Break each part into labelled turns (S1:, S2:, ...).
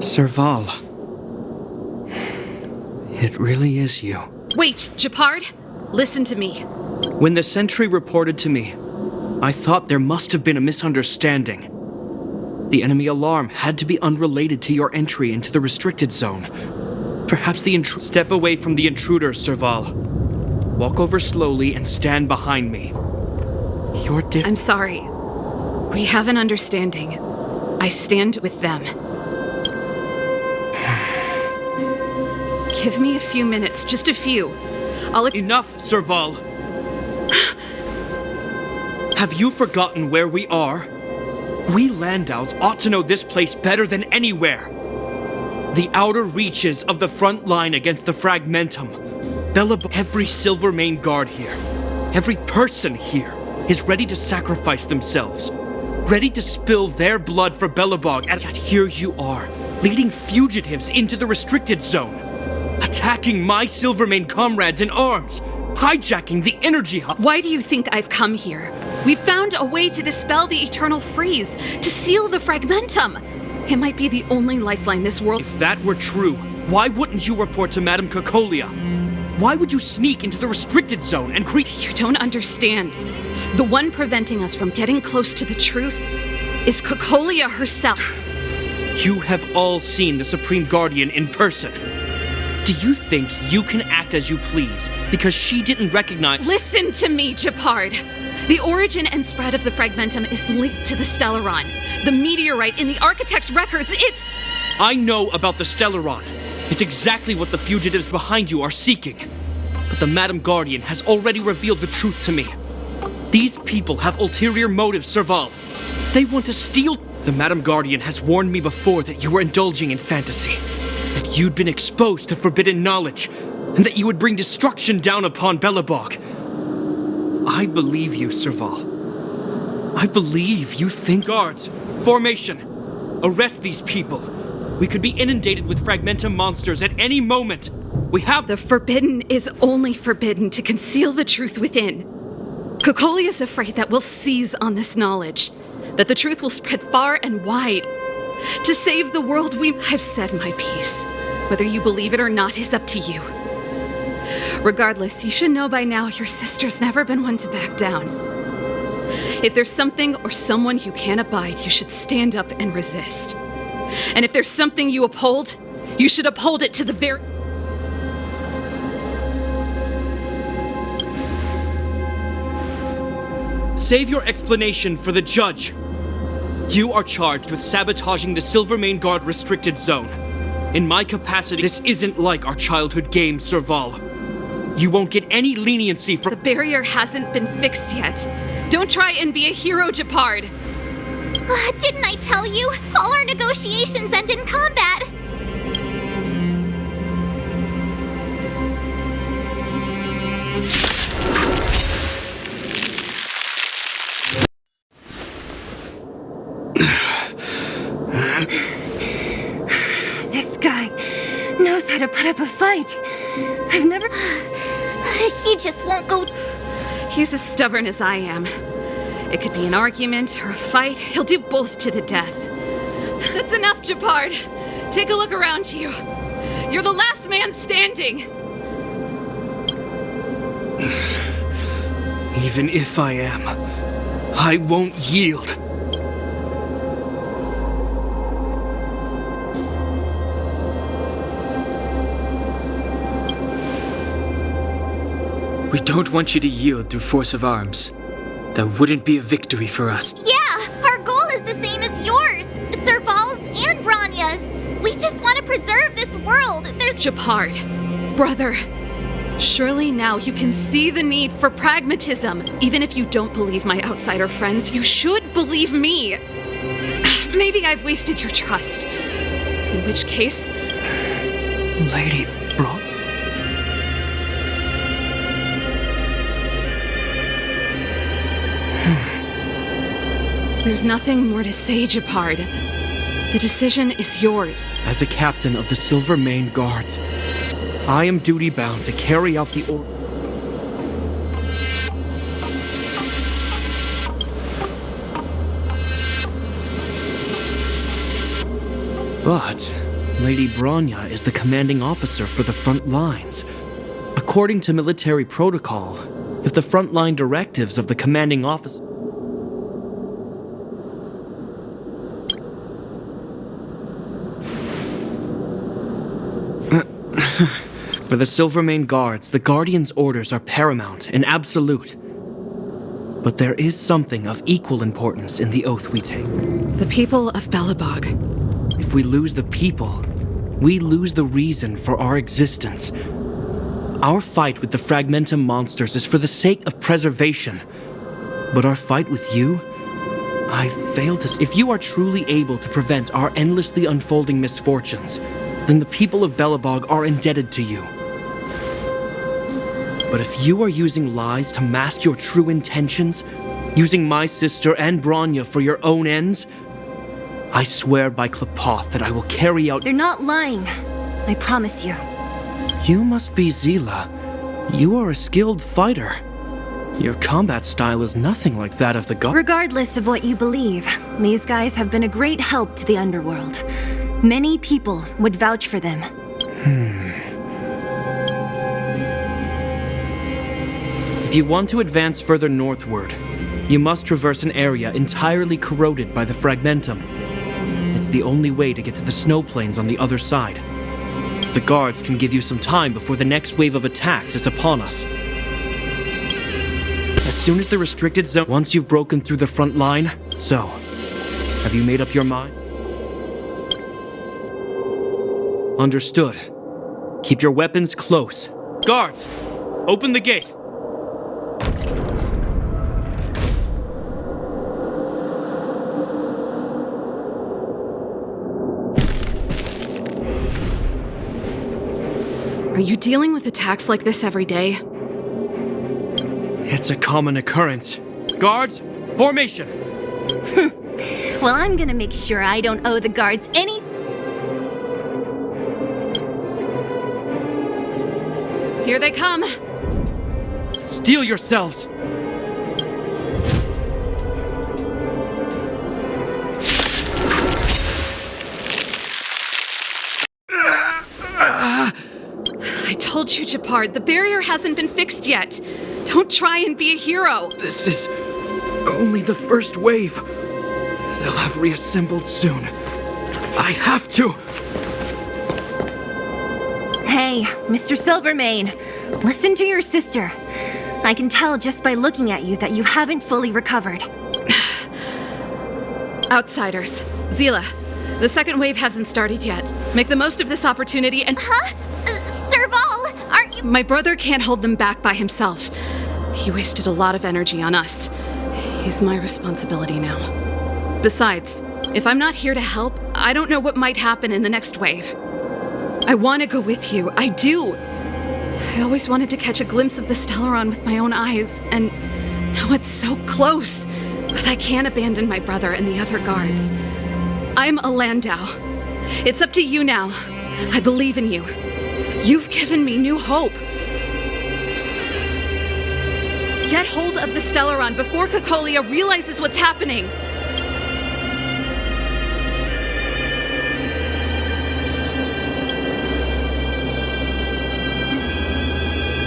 S1: Serval. It really is you.
S2: Wait, Japard! Listen to me.
S1: When the sentry reported to me, I thought there must have been a misunderstanding. The enemy alarm had to be unrelated to your entry into the restricted zone. Perhaps the Step away from the intruder, Serval. Walk over slowly and stand behind me.
S2: I'm sorry. We have an understanding. I stand with them. Give me a few minutes, just a few.
S1: Enough, Serval! Have you forgotten where we are? We Landaus ought to know this place better than anywhere. The outer reaches of the front line against the Fragmentum. Every Silvermane guard here, every person here, is ready to sacrifice themselves. Ready to spill their blood for Belobog, and yet here you are, leading fugitives into the restricted zone. Attacking my Silvermane comrades in arms, hijacking the energy hub.
S2: Why do you think I've come here? We've found a way to dispel the eternal freeze, to seal the Fragmentum. It might be the only lifeline this world—
S1: If that were true, why wouldn't you report to Madame Cocolia? Why would you sneak into the restricted zone and create—
S2: You don't understand. The one preventing us from getting close to the truth is Cocolia herself.
S1: You have all seen the Supreme Guardian in person. Do you think you can act as you please because she didn't recognize—
S2: Listen to me, Japard. The origin and spread of the Fragmentum is linked to the Stellaron. The meteorite in the Architect's records, it's—
S1: I know about the Stellaron. It's exactly what the fugitives behind you are seeking. But the Madam Guardian has already revealed the truth to me. These people have ulterior motives, Serval. They want to steal— The Madam Guardian has warned me before that you were indulging in fantasy. That you'd been exposed to forbidden knowledge, and that you would bring destruction down upon Belobog. I believe you, Serval. I believe you think— Guards, formation! Arrest these people. We could be inundated with Fragmentum monsters at any moment. We have—
S2: The forbidden is only forbidden to conceal the truth within. Cocolia's afraid that we'll seize on this knowledge, that the truth will spread far and wide. To save the world, I've said my piece. Whether you believe it or not is up to you. Regardless, you should know by now your sister's never been one to back down. If there's something or someone you can't abide, you should stand up and resist. And if there's something you uphold, you should uphold it to the very—
S1: Save your explanation for the judge. You are charged with sabotaging the Silvermane Guard restricted zone. In my capacity, this isn't like our childhood game, Serval. You won't get any leniency from—
S2: The barrier hasn't been fixed yet. Don't try and be a hero, Japard.
S3: Didn't I tell you? All our negotiations end in combat.
S4: This guy knows how to put up a fight. I've never—
S3: He just won't go—
S2: He's as stubborn as I am. It could be an argument or a fight. He'll do both to the death. That's enough, Japard. Take a look around you. You're the last man standing.
S1: Even if I am, I won't yield. We don't want you to yield through force of arms. That wouldn't be a victory for us.
S3: Yeah, our goal is the same as yours, Serval's and Branya's. We just want to preserve this world. There's—
S2: Japard, brother, surely now you can see the need for pragmatism. Even if you don't believe my outsider friends, you should believe me. Maybe I've wasted your trust. In which case—
S1: Lady Bron?
S2: There's nothing more to say, Japard. The decision is yours.
S1: As a captain of the Silvermane Guards, I am duty-bound to carry out the order. But Lady Bronya is the commanding officer for the front lines. According to military protocol, if the frontline directives of the commanding officer... For the Silvermane Guards, the Guardian's orders are paramount and absolute. But there is something of equal importance in the oath we take.
S2: The people of Belobog.
S1: If we lose the people, we lose the reason for our existence. Our fight with the Fragmentum monsters is for the sake of preservation. But our fight with you? I fail to... If you are truly able to prevent our endlessly unfolding misfortunes, then the people of Belobog are indebted to you. But if you are using lies to mask your true intentions, using my sister and Bronya for your own ends, I swear by Klapoth that I will carry out...
S4: They're not lying. I promise you.
S1: You must be Zila. You are a skilled fighter. Your combat style is nothing like that of the god.
S4: Regardless of what you believe, these guys have been a great help to the underworld. Many people would vouch for them.
S1: If you want to advance further northward, you must traverse an area entirely corroded by the Fragmentum. It's the only way to get to the snow plains on the other side. The guards can give you some time before the next wave of attacks is upon us. As soon as the restricted zone... Once you've broken through the front line, so, have you made up your mind? Understood. Keep your weapons close. Guards, open the gate.
S2: Are you dealing with attacks like this every day?
S1: It's a common occurrence. Guards, formation!
S4: Well, I'm gonna make sure I don't owe the guards any...
S2: Here they come!
S1: Steel yourselves!
S2: I told you, Japard, the barrier hasn't been fixed yet. Don't try and be a hero.
S1: This is only the first wave. They'll have reassembled soon. I have to!
S4: Hey, Mr. Silvermane, listen to your sister. I can tell just by looking at you that you haven't fully recovered.
S2: Outsiders. Zila, the second wave hasn't started yet. Make the most of this opportunity and...
S3: Huh? Serval, aren't you...
S2: My brother can't hold them back by himself. He wasted a lot of energy on us. He's my responsibility now. Besides, if I'm not here to help, I don't know what might happen in the next wave. I want to go with you. I do. I always wanted to catch a glimpse of the Stellaron with my own eyes, and now it's so close. But I can't abandon my brother and the other guards. I'm a Landau. It's up to you now. I believe in you. You've given me new hope. Get hold of the Stellaron before Cocolia realizes what's happening.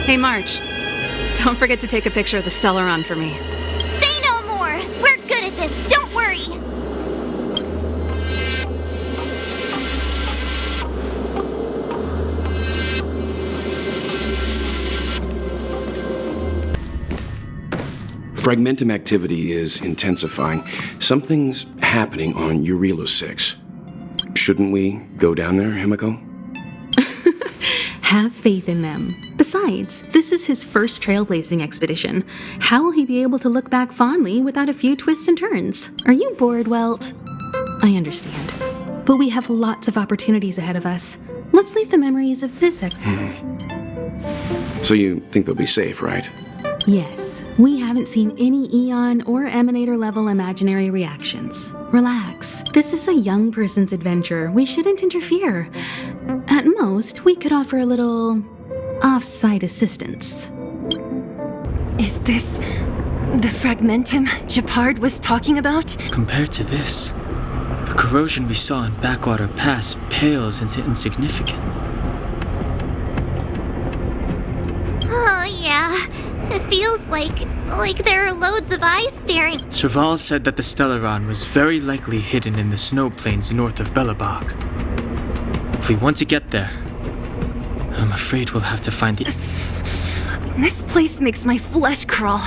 S2: Hey, March. Don't forget to take a picture of the Stellaron for me.
S3: Say no more! We're good at this, don't worry!
S5: Fragmentum activity is intensifying. Something's happening on Eurilo 6. Shouldn't we go down there, Himiko?
S6: Have faith in them. Besides, this is his first trailblazing expedition. How will he be able to look back fondly without a few twists and turns? Are you bored, Welt? I understand. But we have lots of opportunities ahead of us. Let's leave the memories of this
S5: So you think they'll be safe, right?
S6: Yes. We haven't seen any Eon or Emanator level imaginary reactions. Relax. This is a young person's adventure. We shouldn't interfere. At most, we could offer a little off-site assistance.
S4: Is this the Fragmentum Japard was talking about?
S7: Compared to this, The corrosion we saw in Backwater Pass pales into insignificance.
S3: Oh, yeah. It feels like there are loads of eyes staring.
S7: Serval said that the Stellaron was very likely hidden in the snow plains north of Belobog. If we want to get there, I'm afraid we'll have to find the...
S4: This place makes my flesh crawl.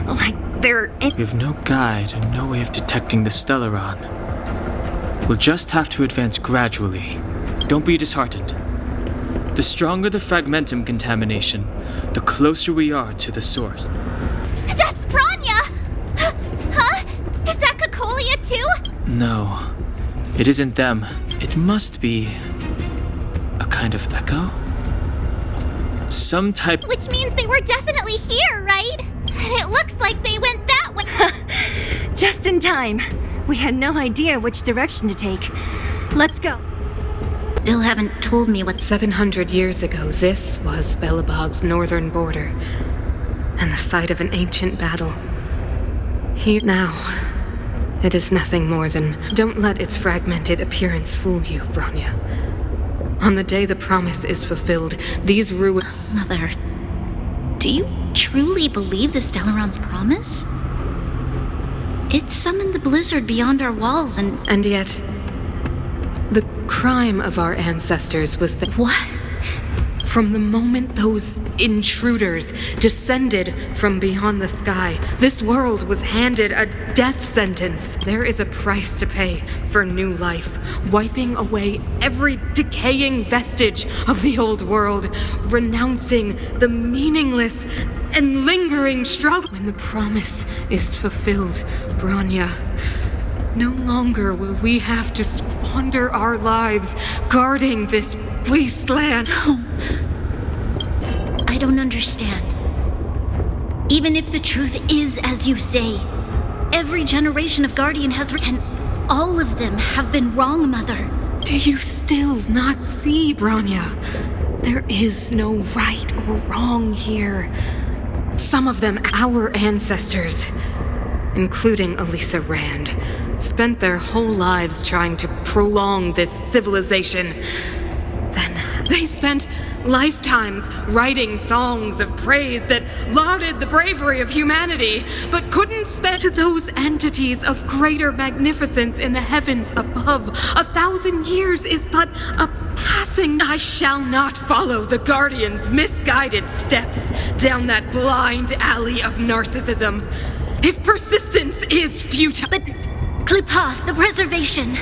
S4: Like there
S7: We have no guide and no way of detecting the Stellaron. We'll just have to advance gradually. Don't be disheartened. The stronger the fragmentum contamination, the closer we are to the source.
S3: That's Bronya! Huh? Is that Cocolia too?
S7: No, it isn't them. It must be a kind of echo? Some type...
S3: Which means they were definitely here, right? And it looks like they went that way.
S4: just in time. We had no idea which direction to take. Let's go.
S8: Still haven't told me what
S2: 700 years ago, this was Belobog's northern border, and the site of an ancient battle. Here now, it is nothing more than... Don't let its fragmented appearance fool you, Bronya. On the day the promise is fulfilled, these ruins...
S8: Mother, do you truly believe the Stellaron's promise? It summoned the blizzard beyond our walls
S2: And yet, the crime of our ancestors was that...
S8: What?
S2: From the moment those intruders descended from beyond the sky, this world was handed a death sentence. There is a price to pay for new life, wiping away every decaying vestige of the old world, renouncing the meaningless and lingering struggle. When the promise is fulfilled, Bronya, no longer will we have to squander our lives guarding this wasteland.
S8: I don't understand. Even if the truth is as you say, every generation of Guardian has... And all of them have been wrong, Mother.
S2: Do you still not see, Bronya? There is no right or wrong here. Some of them, our ancestors, including Elisa Rand, spent their whole lives trying to prolong this civilization. Then they spent lifetimes writing songs of praise that lauded the bravery of humanity, but couldn't spend to those entities of greater magnificence in the heavens above. 1,000 years is but a passing. I shall not follow the Guardian's misguided steps down that blind alley of narcissism. If persistence is futile...
S8: But Klipoth, the Preservation,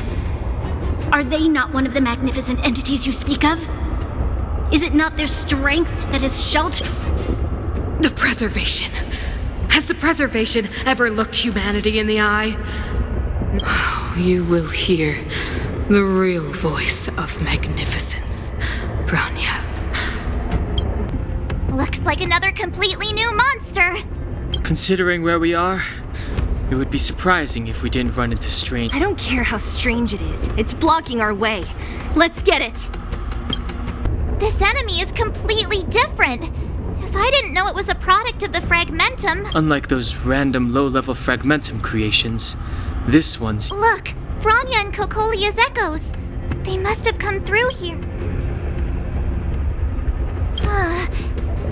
S8: are they not one of the magnificent entities you speak of? Is it not their strength that has sheltered...
S2: The Preservation. Has the Preservation ever looked humanity in the eye? Oh, you will hear the real voice of magnificence, Bronya.
S3: Looks like another completely new monster.
S7: Considering where we are, it would be surprising if we didn't run into strange...
S4: I don't care how strange it is. It's blocking our way. Let's get it.
S3: This enemy is completely different. If I didn't know it was a product of the fragmentum...
S7: Unlike those random low-level fragmentum creations, this one's...
S3: Look, Bronya and Cocolia's echoes. They must have come through here.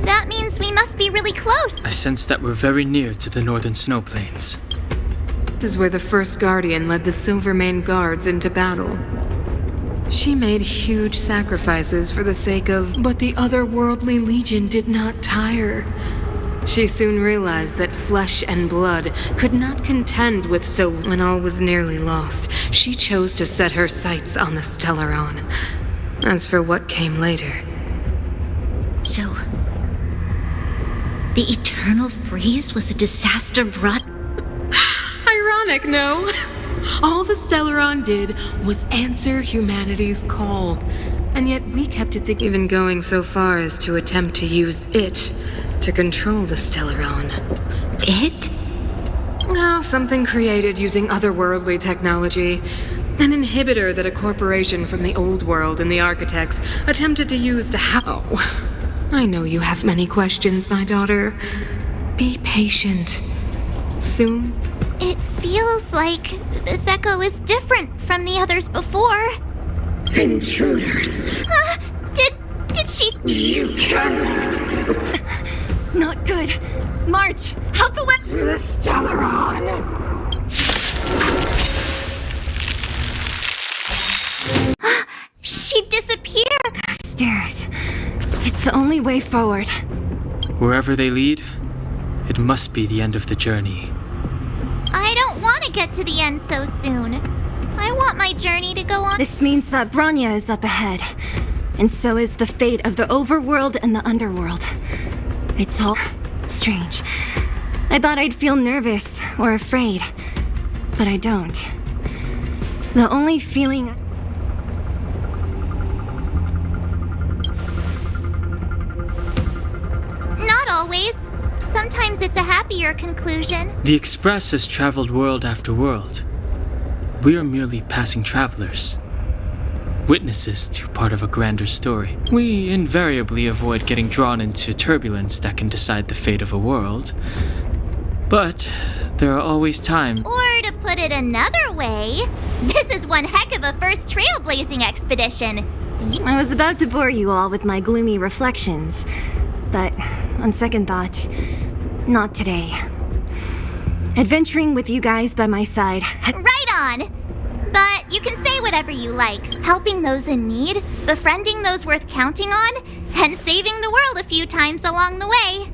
S3: That means we must be really close.
S7: I sense that we're very near to the northern snow plains.
S2: This is where the first Guardian led the Silvermane Guards into battle. She made huge sacrifices for the sake of... But the otherworldly legion did not tire. She soon realized that flesh and blood could not contend with so... When all was nearly lost, she chose to set her sights on the Stellaron. As for what came later...
S8: So... the eternal freeze was a disaster brought...
S2: Ironic, no? All the Stellaron did was answer humanity's call, and yet we kept it even going so far as to attempt to use it to control the Stellaron.
S8: It?
S2: Oh, something created using otherworldly technology. An inhibitor that a corporation from the old world and the architects attempted to use to I know you have many questions, my daughter. Be patient. Soon,
S3: It feels like this echo is different from the others before.
S9: Intruders!
S3: Did she...
S9: You cannot!
S4: Not good. March! Help the way!
S9: The Stellaron!
S3: She disappeared!
S4: Stairs. It's the only way forward.
S7: Wherever they lead, it must be the end of the journey.
S3: I don't want to get to the end so soon. I want my journey to go on.
S4: This means that Bronya is up ahead. And so is the fate of the overworld and the underworld. It's all strange. I thought I'd feel nervous or afraid, but I don't. The only feeling...
S3: Not always. Sometimes it's a happier conclusion.
S7: The Express has traveled world after world. We are merely passing travelers. Witnesses to part of a grander story. We invariably avoid getting drawn into turbulence that can decide the fate of a world. But there are always times...
S3: Or to put it another way, this is one heck of a first trailblazing expedition.
S4: I was about to bore you all with my gloomy reflections, but on second thought, not today. Adventuring with you guys by my side...
S3: Right on! But you can say whatever you like. Helping those in need, befriending those worth counting on, and saving the world a few times along the way.